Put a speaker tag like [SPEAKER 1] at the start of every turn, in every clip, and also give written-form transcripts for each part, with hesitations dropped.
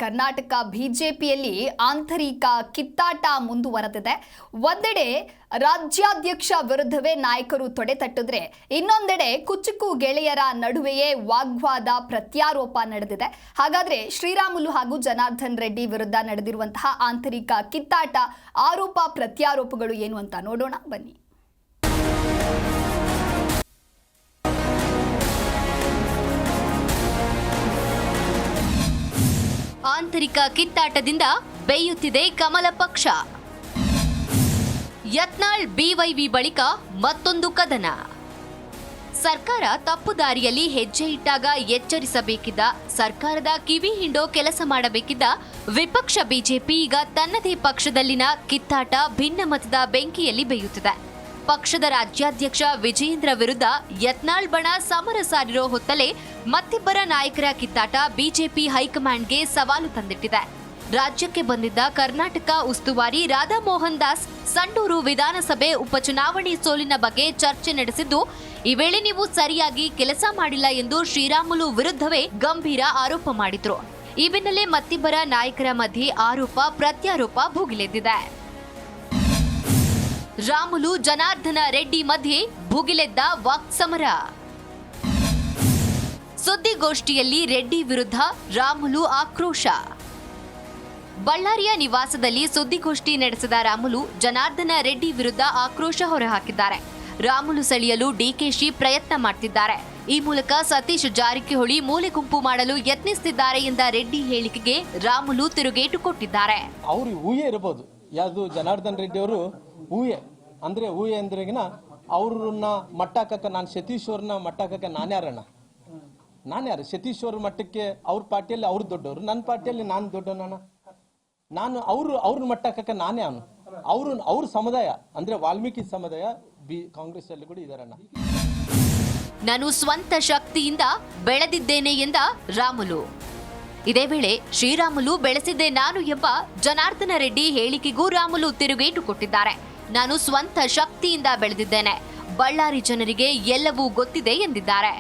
[SPEAKER 1] ಕರ್ನಾಟಕ ಬಿಜೆಪಿಯಲ್ಲಿ ಆಂತರಿಕ ಕಿತ್ತಾಟ ಮುಂದುವರೆದಿದೆ. ಒಂದೆಡೆ ರಾಜ್ಯಾಧ್ಯಕ್ಷ ವಿರುದ್ಧವೇ ನಾಯಕರು ತೊಡೆತಟ್ಟಿದ್ರೆ, ಇನ್ನೊಂದೆಡೆ ಕುಚುಕು ಗೆಳೆಯರ ನಡುವೆಯೇ ವಾಗ್ವಾದ ಪ್ರತ್ಯಾರೋಪ ನಡೆದಿದೆ. ಹಾಗಾದ್ರೆ ಶ್ರೀರಾಮುಲು ಹಾಗೂ ಜನಾರ್ದನ್ ರೆಡ್ಡಿ ವಿರುದ್ಧ ನಡೆದಿರುವಂತಹ ಆಂತರಿಕ ಕಿತ್ತಾಟ, ಆರೋಪ ಪ್ರತ್ಯಾರೋಪಗಳು ಏನು ಅಂತ ನೋಡೋಣ ಬನ್ನಿ.
[SPEAKER 2] ಆಂತರಿಕ ಕಿತ್ತಾಟದಿಂದ ಬೇಯುತ್ತಿದೆ ಕಮಲ ಪಕ್ಷ. ಯತ್ನಾಳ್ ಬಿವೈವಿ ಬಳಿಕ ಮತ್ತೊಂದು ಕದನ. ಸರ್ಕಾರ ತಪ್ಪು ದಾರಿಯಲ್ಲಿ ಹೆಜ್ಜೆ ಇಟ್ಟಾಗ ಎಚ್ಚರಿಸಬೇಕಿದ್ದ, ಸರ್ಕಾರದ ಕಿವಿ ಹಿಂಡೋ ಕೆಲಸ ಮಾಡಬೇಕಿದ್ದ ವಿಪಕ್ಷ ಬಿಜೆಪಿ ಈಗ ತನ್ನದೇ ಪಕ್ಷದಲ್ಲಿನ ಕಿತ್ತಾಟ ಭಿನ್ನಮತದ ಬೆಂಕಿಯಲ್ಲಿ ಬೇಯುತ್ತಿದೆ. ಪಕ್ಷದ ರಾಜ್ಯಾಧ್ಯಕ್ಷ ವಿಜಯೇಂದ್ರ ವಿರುದ್ಧ ಯತ್ನಾಳ್ ಬಣ ಸಮರ ಸಾರಿರೋ ಹೊತ್ತಲೇ ಮತ್ತಿಬ್ಬರ ನಾಯಕರ ಕಿತ್ತಾಟ ಬಿಜೆಪಿ ಹೈಕಮಾಂಡ್ಗೆ ಸವಾಲು ತಂದಿಟ್ಟಿದೆ. ರಾಜ್ಯಕ್ಕೆ ಬಂದಿದ್ದ ಕರ್ನಾಟಕ ಉಸ್ತುವಾರಿ ರಾಧಾ ಮೋಹನ್ ದಾಸ್ ಸಂಡೂರು ವಿಧಾನಸಭೆ ಉಪಚುನಾವಣೆ ಸೋಲಿನ ಬಗ್ಗೆ ಚರ್ಚೆ ನಡೆಸಿದ್ದು, ಈ ವೇಳೆ ನೀವು ಸರಿಯಾಗಿ ಕೆಲಸ ಮಾಡಿಲ್ಲ ಎಂದು ಶ್ರೀರಾಮುಲು ವಿರುದ್ಧವೇ ಗಂಭೀರ ಆರೋಪ ಮಾಡಿದ್ರು. ಈ ಬೆನ್ನಲ್ಲೇ ಮತ್ತಿಬ್ಬರ ನಾಯಕರ ಮಧ್ಯೆ ಆರೋಪ ಪ್ರತ್ಯಾರೋಪ ಭುಗಿಲೆದ್ದಿದೆ. ರಾಮುಲು ಜನಾರ್ದನ ರೆಡ್ಡಿ ಮಧ್ಯೆ ಭುಗಿಲೆದ್ದ ವಾಕ್ಸಮರ. ಸುದ್ದಿಗೋಷ್ಠಿಯಲ್ಲಿ ರೆಡ್ಡಿ ವಿರುದ್ಧ ರಾಮುಲು ಆಕ್ರೋಶ. ಬಳ್ಳಾರಿಯ ನಿವಾಸದಲ್ಲಿ ಸುದ್ದಿಗೋಷ್ಠಿ ನಡೆಸಿದ ರಾಮುಲು ಜನಾರ್ದನ ರೆಡ್ಡಿ ವಿರುದ್ಧ ಆಕ್ರೋಶ ಹೊರಹಾಕಿದ್ದಾರೆ. ರಾಮುಲು ಸೆಳೆಯಲು ಡಿಕೆಶಿ ಪ್ರಯತ್ನ ಮಾಡ್ತಿದ್ದಾರೆ. ಈ ಮೂಲಕ ಸತೀಶ್ ಜಾರಕಿಹೊಳಿ ಮೂಲೆ ಗುಂಪು ಮಾಡಲು ಯತ್ನಿಸುತ್ತಿದ್ದಾರೆ ಎಂದ ರೆಡ್ಡಿ ಹೇಳಿಕೆಗೆ ರಾಮುಲು ತಿರುಗೇಟು ಕೊಟ್ಟಿದ್ದಾರೆ.
[SPEAKER 3] ಅವರು ಊಹೆ ಇರಬಹುದು, ಯಾವುದು ಜನಾರ್ದನ್ ರೆಡ್ಡಿ ಅವರು ಊಹೆ ಅಂದ್ರೆಗಿನ ಅವ್ರನ್ನ ಮಟ್ಟಾಕಕ್ಕೆ, ನಾನು ಸತೀಶ್ ಅವ್ರನ್ನ ಮಟ್ಟಾಕಕ್ಕೆ ನಾನ್ಯಾರು? ಸತೀಶ್ ಅವ್ರ ಮಟ್ಟಕ್ಕೆ ಅವ್ರ ಪಾರ್ಟಿಯಲ್ಲಿ ಅವ್ರು ದೊಡ್ಡವರು, ನನ್ನ ಪಾರ್ಟಿಯಲ್ಲಿ ನಾನು ದೊಡ್ಡವನ? ನಾನು ಅವ್ರನ್ನ ಮಟ್ಟಾಕಕ್ಕೆ ನಾನೇ ಅವ್ರ ಸಮುದಾಯ ಅಂದ್ರೆ ವಾಲ್ಮೀಕಿ ಸಮುದಾಯ ಕಾಂಗ್ರೆಸ್ ಅಲ್ಲಿ ಕೂಡ ಇದಾರಣ್ಣ.
[SPEAKER 2] ನಾನು ಸ್ವಂತ ಶಕ್ತಿಯಿಂದ ಬೆಳೆದಿದ್ದೇನೆ ಎಂದ ರಾಮುಲು. ಇದೇ ವೇಳೆ ಶ್ರೀರಾಮುಲು ಬೆಳೆಸಿದ್ದೆ ನಾನು ಎಂಬ ಜನಾರ್ದನ ರೆಡ್ಡಿ ಹೇಳಿಕೆಗೂ ರಾಮುಲು ತಿರುಗೇಟು ಕೊಟ್ಟಿದ್ದಾರೆ. ನಾನು ಸ್ವಂತ ಶಕ್ತಿಯಿಂದ ಬೆಳೆದಿದ್ದೇನೆ, ಬಳ್ಳಾರಿ ಜನರಿಗೆ ಎಲ್ಲವೂ ಗೊತ್ತಿದೆ ಎಂದಿದ್ದಾರೆ.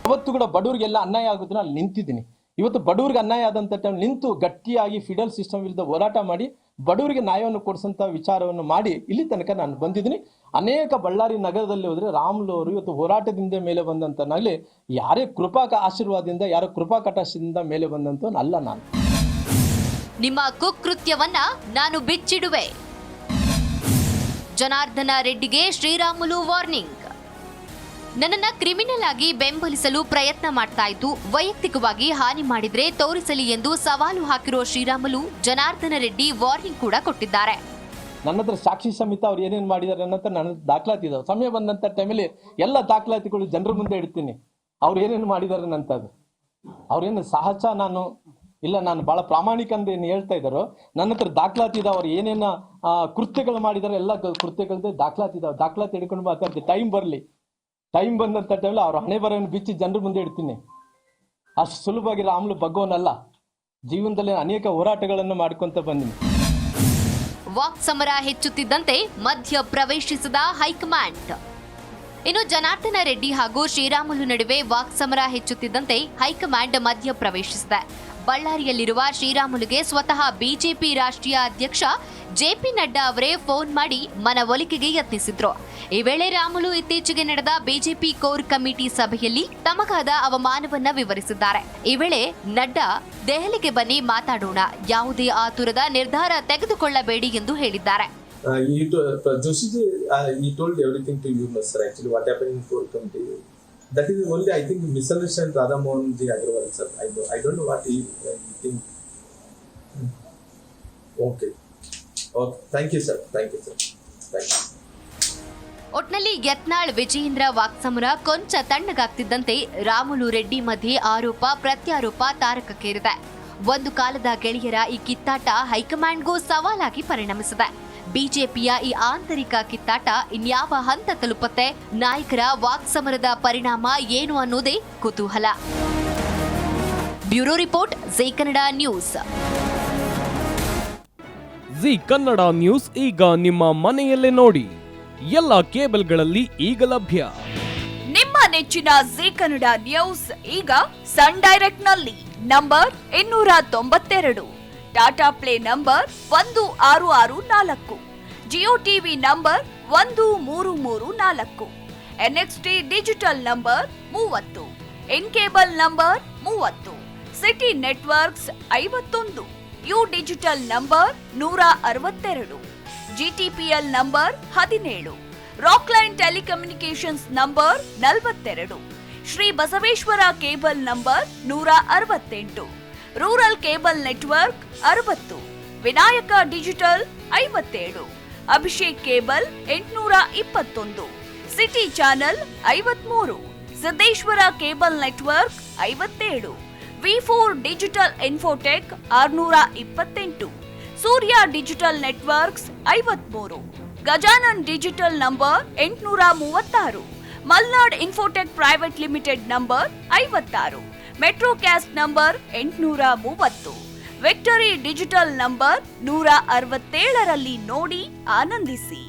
[SPEAKER 3] ಇವತ್ತು ಕೂಡ ಬಡವರಿಗೆಲ್ಲ ಅನ್ಯಾಯ ಆಗೋದನ್ನ ಅಲ್ಲಿ ನಿಂತಿದ್ದೀನಿ. ಇವತ್ತು ಬಡವರಿಗೆ ಅನ್ಯಾಯ ಆದಂತ ಟೈಮ್ ನಿಂತು ಗಟ್ಟಿಯಾಗಿ ಫಿಡಲ್ ಸಿಸ್ಟಮ್ ವಿರುದ್ಧ ಹೋರಾಟ ಮಾಡಿ ಬಡವರಿಗೆ ನ್ಯಾಯವನ್ನು ಕೊಡಿಸಂತ ವಿಚಾರವನ್ನು ಮಾಡಿ ಇಲ್ಲಿ ತನಕ ನಾನು ಬಂದಿದ್ದೀನಿ. ಅನೇಕ ಬಳ್ಳಾರಿ ನಗರದಲ್ಲಿ ಹೋದ್ರೆ ರಾಮುಲು ಅವರು ಇವತ್ತು ಹೋರಾಟದಿಂದ ಮೇಲೆ ಬಂದಂತನಾಗಲಿ, ಯಾರೇ ಕೃಪಾ ಆಶೀರ್ವಾದದಿಂದ, ಯಾರೋ ಕೃಪಾ ಕಟಾಕ್ಷದಿಂದ ಮೇಲೆ ಬಂದಂತ ಅಲ್ಲ ನಾನು.
[SPEAKER 2] ನಿಮ್ಮ ಕುಕೃತ್ಯವನ್ನ ನಾನು ಬಿಚ್ಚಿಡುವೆ. ಜನಾರ್ದನ ರೆಡ್ಡಿಗೆ ಶ್ರೀರಾಮುಲು ವಾರ್ನಿಂಗ್. ನನ್ನನ್ನ ಕ್ರಿಮಿನಲ್ ಆಗಿ ಬೆಂಬಲಿಸಲು ಪ್ರಯತ್ನ ಮಾಡ್ತಾ ಇದ್ದು, ವೈಯಕ್ತಿಕವಾಗಿ ಹಾನಿ ಮಾಡಿದ್ರೆ ತೋರಿಸಲಿ ಎಂದು ಸವಾಲು ಹಾಕಿರೋ ಶ್ರೀರಾಮುಲು ಜನಾರ್ದನ ರೆಡ್ಡಿ ವಾರ್ನಿಂಗ್ ಕೂಡ ಕೊಟ್ಟಿದ್ದಾರೆ.
[SPEAKER 3] ನನ್ನ ಹತ್ರ ಸಾಕ್ಷಿ ಸಮೇತ ಅವ್ರು ಏನೇನು ಮಾಡಿದ್ದಾರೆ ಅನ್ನೋಂಥ ನನ್ನ ದಾಖಲಾತಿ ಇದಾವೆ. ಸಮಯ ಬಂದಂತ ಟೈಮಲ್ಲಿ ಎಲ್ಲ ದಾಖಲಾತಿಗಳು ಜನರ ಮುಂದೆ ಇಡ್ತೀನಿ. ಅವ್ರು ಏನೇನು ಮಾಡಿದ್ದಾರೆ ಅನ್ನಂಥದ್ದು. ಅವ್ರೇನು ಸಹಜ ನಾನು ಬಹಳ ಪ್ರಾಮಾಣಿಕ ಅಂತ ಏನು ಹೇಳ್ತಾ ಇದ್ದಾರೋ, ನನ್ನ ಹತ್ರ ದಾಖಲಾತಿ ಇದಾವೆ. ಅವ್ರು ಏನೇನ ಕೃತ್ಯಗಳು ಮಾಡಿದ್ದಾರೆ ಎಲ್ಲ ಕೃತ್ಯಗಳದ್ದು ದಾಖಲಾತಿ ಇದಾವೆ. ದಾಖಲಾತಿ ಹಿಡ್ಕೊಂಡು ಮಾತಾಡ್ತೀನಿ. ಟೈಮ್ ಬಂದಂತ ಟೈಮಲ್ಲಿ ಅವ್ರ ಹಣೆ ಬರವನ್ನು ಬಿಚ್ಚಿ ಜನರ ಮುಂದೆ ಇಡ್ತೀನಿ. ಅಷ್ಟು ಸುಲಭವಾಗಿ ರಾಮುಲು ಬಗ್ಗೋನಲ್ಲ. ಜೀವನದಲ್ಲಿ ಅನೇಕ ಹೋರಾಟಗಳನ್ನು ಮಾಡ್ಕೊಂತ ಬಂದಿನಿ.
[SPEAKER 2] ವಾಕ್ ಸಮರ ಹೆಚ್ಚುತ್ತಿದ್ದಂತೆ ಮಧ್ಯ ಪ್ರವೇಶಿಸಿದ ಹೈಕಮಾಂಡ್. ಇನ್ನು ಜನಾರ್ದನ ರೆಡ್ಡಿ ಹಾಗೂ ಶ್ರೀರಾಮುಲು ನಡುವೆ ವಾಕ್ ಸಮರ ಹೆಚ್ಚುತ್ತಿದ್ದಂತೆ ಹೈಕಮಾಂಡ್ ಮಧ್ಯ ಪ್ರವೇಶಿಸಿದೆ. ಬಳ್ಳಾರಿಯಲ್ಲಿರುವ ಶ್ರೀರಾಮುಲುಗೆ ಸ್ವತಃ ಬಿಜೆಪಿ ರಾಷ್ಟ್ರೀಯ ಅಧ್ಯಕ್ಷ ಜೆಪಿ ನಡ್ಡಾ ಅವರೇ ಫೋನ್ ಮಾಡಿ ಮನವೊಲಿಕೆಗೆ ಯತ್ನಿಸಿದ್ರು. ಈ ವೇಳೆ ರಾಮುಲು ಇತ್ತೀಚೆಗೆ ನಡೆದ ಬಿಜೆಪಿ ಕೋರ್ ಕಮಿಟಿ ಸಭೆಯಲ್ಲಿ ತಮಗಾದ ಅವಮಾನವನ್ನ ವಿವರಿಸಿದ್ದಾರೆ. ಈ ವೇಳೆ ನಡ್ಡಾ ದೆಹಲಿಗೆ ಬನ್ನಿ ಮಾತಾಡೋಣ, ಯಾವುದೇ ಆತುರದ ನಿರ್ಧಾರ ತೆಗೆದುಕೊಳ್ಳಬೇಡಿ ಎಂದು ಹೇಳಿದ್ದಾರೆ.
[SPEAKER 4] That is only, I think, misunderstand Radha Mohan Ji Agarwal, sir. I don't know what he think. Okay. Thank you, sir. Thank you.
[SPEAKER 2] ಒಟ್ನಲ್ಲಿ ಯತ್ನಾಳ್ ವಿಜಯೇಂದ್ರ ವಾಕ್ಸಮರ ಕೊಂಚ ತಣ್ಣಗಾಗ್ತಿದ್ದಂತೆ ರಾಮುಲು ರೆಡ್ಡಿ ಮಧ್ಯೆ ಆರೋಪ ಪ್ರತ್ಯಾರೋಪ ತಾರಕಕ್ಕೇರಿದೆ. ಒಂದು ಕಾಲದ ಗೆಳೆಯರ ಈ ಕಿತ್ತಾಟ ಹೈಕಮಾಂಡ್ಗೂ ಸವಾಲಾಗಿ ಪರಿಣಮಿಸಿದೆ. ಬಿಜೆಪಿಯ ಈ ಆಂತರಿಕ ಕಿತ್ತಾಟ ಇನ್ಯಾವ ಹಂತ ತಲುಪುತ್ತೆ? ನಾಯಕರ ವಾಕ್ಸಮರದ ಪರಿಣಾಮ ಏನು ಅನ್ನೋದೇ ಕುತೂಹಲ. Bureau report, Zee Kannada news.
[SPEAKER 5] Zee Kannada news ಈಗ ನಿಮ್ಮ ಮನೆಯಲ್ಲೇ ನೋಡಿ. ಎಲ್ಲ ಕೇಬಲ್ಗಳಲ್ಲಿ ಈಗ ಲಭ್ಯ.
[SPEAKER 6] ನಿಮ್ಮ ನೆಚ್ಚಿನ ಜೀ ಕನ್ನಡ ನ್ಯೂಸ್ ಈಗ ಸನ್ ಡೈರೆಕ್ಟ್ ನಲ್ಲಿ number 292, Tata play number 1664, Jio TV number 1334, NXT digital number 30, in cable number 30, city networks 51, U digital number 162, GTPL number 17, Rockline telecommunications number 42, Shri Basaveshwara cable number 168, rural cable network 60, Vinayaka digital 57, Abhishek cable 821, city channel 53, Siddeshwara cable network 57, V4 digital Infotech 628, Surya digital networks 53, Gajanan digital number 836, Malnad Infotech Private Limited number 56, Metrocast number 830, Victory Digital number 167ರಲ್ಲಿ ನೋಡಿ ಆನಂದಿಸಿ.